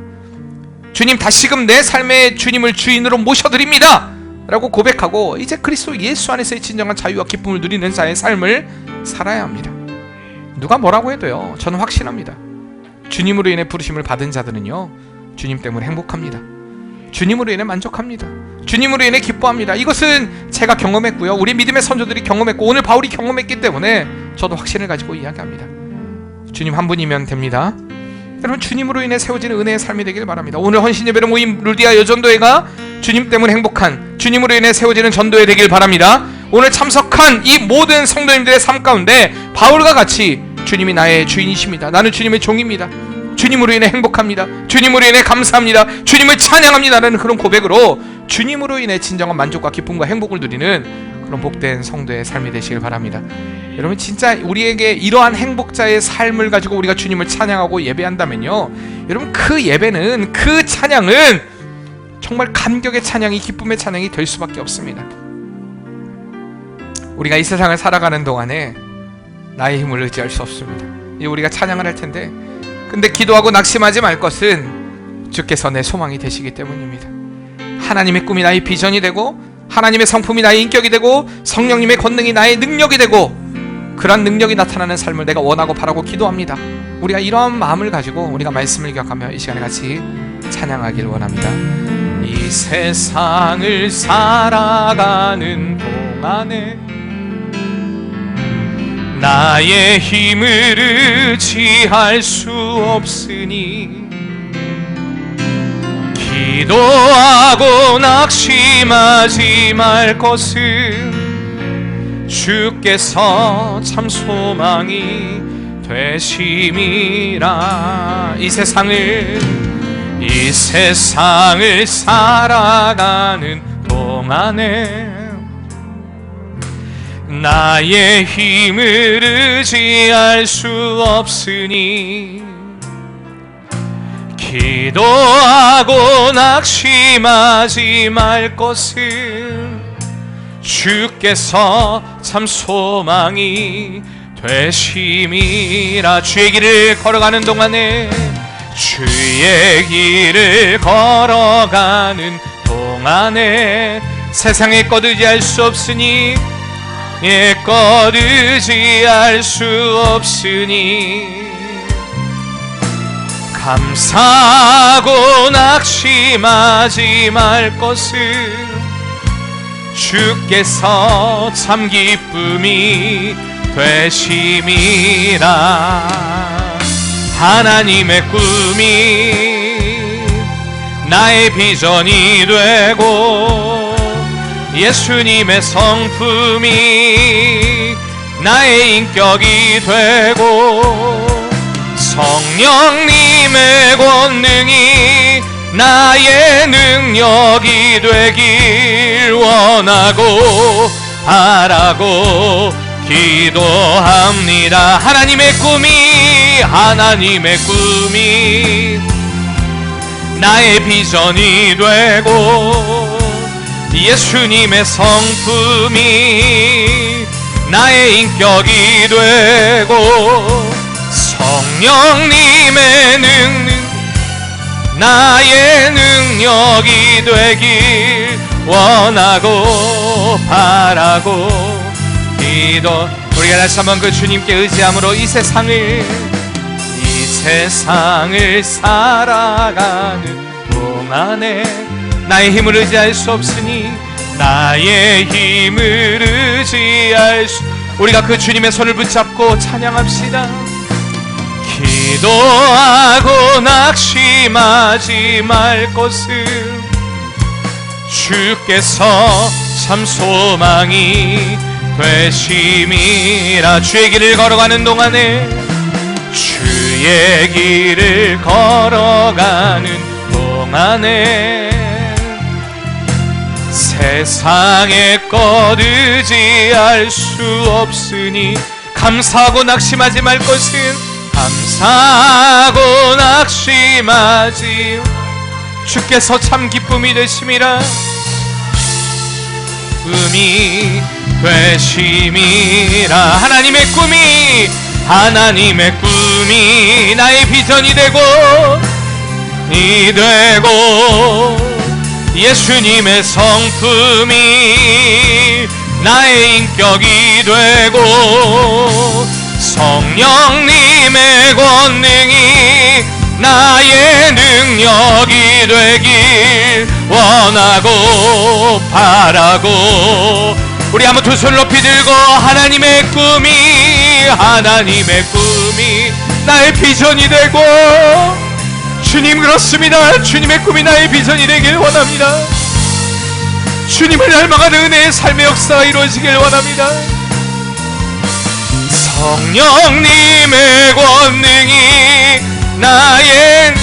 주님, 다시금 내 삶에 주님을 주인으로 모셔드립니다 라고 고백하고 이제 그리스도 예수 안에서의 진정한 자유와 기쁨을 누리는 자의 삶을 살아야 합니다. 누가 뭐라고 해도요, 저는 확신합니다. 주님으로 인해 부르심을 받은 자들은요, 주님 때문에 행복합니다. 주님으로 인해 만족합니다. 주님으로 인해 기뻐합니다. 이것은 제가 경험했고요, 우리 믿음의 선조들이 경험했고 오늘 바울이 경험했기 때문에 저도 확신을 가지고 이야기합니다. 주님 한 분이면 됩니다. 여러분 주님으로 인해 세워지는 은혜의 삶이 되길 바랍니다. 오늘 헌신예배로 모인 룰디아 여전도회가 주님 때문에 행복한, 주님으로 인해 세워지는 전도회 되길 바랍니다. 오늘 참석한 이 모든 성도님들의 삶 가운데 바울과 같이 주님이 나의 주인이십니다. 나는 주님의 종입니다. 주님으로 인해 행복합니다. 주님으로 인해 감사합니다. 주님을 찬양합니다라는 그런 고백으로 주님으로 인해 진정한 만족과 기쁨과 행복을 누리는 그런 복된 성도의 삶이 되시길 바랍니다. 여러분 진짜 우리에게 이러한 행복자의 삶을 가지고 우리가 주님을 찬양하고 예배한다면요, 여러분 그 예배는, 그 찬양은 정말 감격의 찬양이, 기쁨의 찬양이 될 수밖에 없습니다. 우리가 이 세상을 살아가는 동안에 나의 힘을 의지할 수 없습니다. 이제 우리가 찬양을 할 텐데, 근데 기도하고 낙심하지 말 것은 주께서 내 소망이 되시기 때문입니다. 하나님의 꿈이 나의 비전이 되고, 하나님의 성품이 나의 인격이 되고, 성령님의 권능이 나의 능력이 되고, 그런 능력이 나타나는 삶을 내가 원하고 바라고 기도합니다. 우리가 이러한 마음을 가지고 우리가 말씀을 기억하며 이 시간에 같이 찬양하길 원합니다. 이 세상을 살아가는 동안에 나의 힘을 의지할 수 없으니 기도하고 낙심하지 말 것은 주께서 참 소망이 되심이라. 이 세상을 살아가는 동안에 나의 힘을 의지할 수 없으니 기도하고 낙심하지 말 것은 주께서 참 소망이 되심이라. 주의 길을 걸어가는 동안에, 주의 길을 걸어가는 동안에 세상의 것 의지할 수 없으니, 것 의지할 수 없으니 감사하고 낙심하지 말 것을 주께서 참 기쁨이 되심이라. 하나님의 꿈이 나의 비전이 되고, 예수님의 성품이 나의 인격이 되고, 성령님의 권능이 나의 능력이 되길 원하고 바라고 기도합니다. 하나님의 꿈이 나의 비전이 되고, 예수님의 성품이 나의 인격이 되고 성령님의 능력 나의 능력이 되길 원하고 바라고 기도. 우리가 다시 한번 그 주님께 의지함으로 이 세상을 살아가는 동안에 나의 힘을 의지할 수 없으니 나의 힘을 의지할 수. 우리가 그 주님의 손을 붙잡고 찬양합시다. 기도하고 낙심하지 말 것은 주께서 참 소망이 되심이라. 주의 길을 걸어가는 동안에 주의 길을 걸어가는 동안에 세상의 것 의지할 수 없으니 감사하고 낙심하지 말 것은 감사하고 낙심하지 주께서 참 기쁨이 되심이라. 꿈이 되심이라. 하나님의 꿈이 나의 비전이 되고 예수님의 성품이 나의 인격이 되고 성령님의 권능이 나의 능력이 되길 원하고 바라고. 우리 한번 두 손 높이 들고 하나님의 꿈이 나의 비전이 되고 주님 그렇습니다. 주님의 꿈이 나의 비전이 되길 원합니다. 주님을 닮아가는 은혜의 삶의 역사가 이루어지길 원합니다. 성령님의 권능이 나의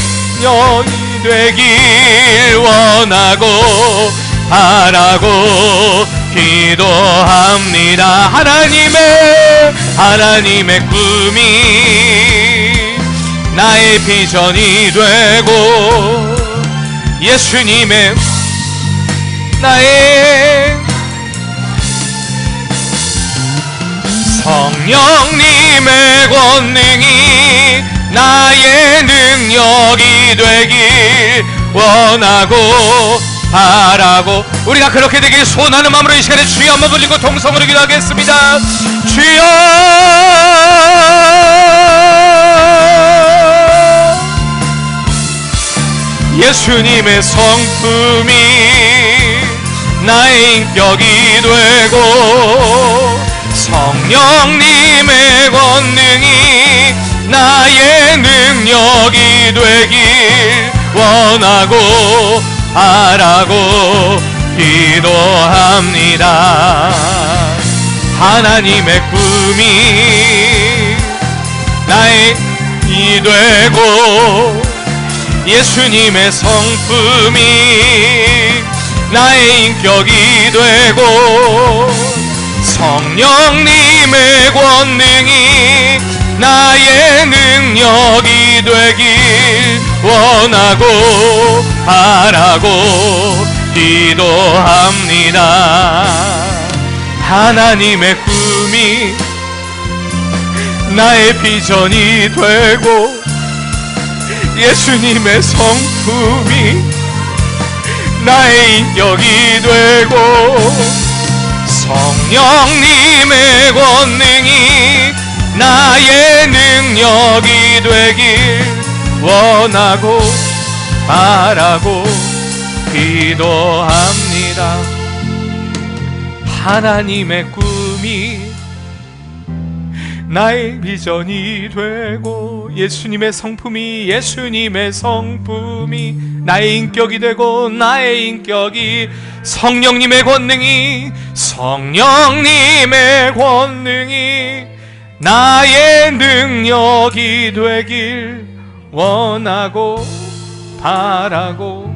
능력이 되길 원하고 바라고 기도합니다. 하나님의 꿈이 나의 비전이 되고 예수님의 나의 성령님의 권능이 나의 능력이 되길 원하고 바라고. 우리가 그렇게 되길 소원하는 마음으로 이 시간에 주여 한번 불리고 동성으로 기도하겠습니다. 주여 예수님의 성품이 나의 인격이 되고 성령님의 권능이 나의 능력이 되길 원하고 바라고 기도합니다. 하나님의 꿈이 나의 이 되고 예수님의 성품이 나의 인격이 되고 성령님의 권능이 나의 능력이 되길 원하고 바라고 기도합니다. 하나님의 꿈이 나의 비전이 되고 예수님의 성품이 나의 인격이 되고 성령님의 권능이 나의 능력이 되길 원하고 바라고 기도합니다. 하나님의 꿈이 나의 비전이 되고 예수님의 성품이 나의 인격이 되고 나의 인격이 성령님의 권능이 나의 능력이 되길 원하고 바라고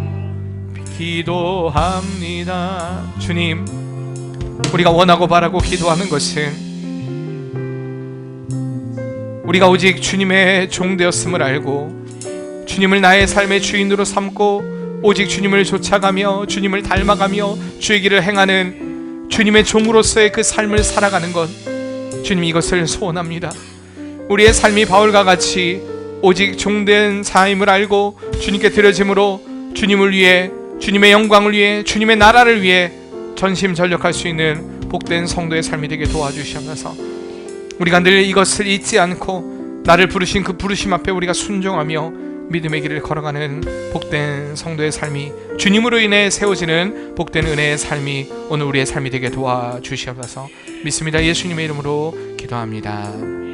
기도합니다. 주님, 우리가 원하고 바라고 기도하는 것은 우리가 오직 주님의 종 되었음을 알고 주님을 나의 삶의 주인으로 삼고 오직 주님을 쫓아가며 주님을 닮아가며 주의 길을 행하는 주님의 종으로서의 그 삶을 살아가는 것, 주님 이것을 소원합니다. 우리의 삶이 바울과 같이 오직 종된 삶을 알고 주님께 드려짐으로 주님을 위해, 주님의 영광을 위해, 주님의 나라를 위해 전심전력할 수 있는 복된 성도의 삶이 되게 도와주시옵소서. 우리가 늘 이것을 잊지 않고 나를 부르신 그 부르심 앞에 우리가 순종하며 믿음의 길을 걸어가는 복된 성도의 삶이, 주님으로 인해 세워지는 복된 은혜의 삶이 오늘 우리의 삶이 되게 도와주시옵소서. 믿습니다. 예수님의 이름으로 기도합니다.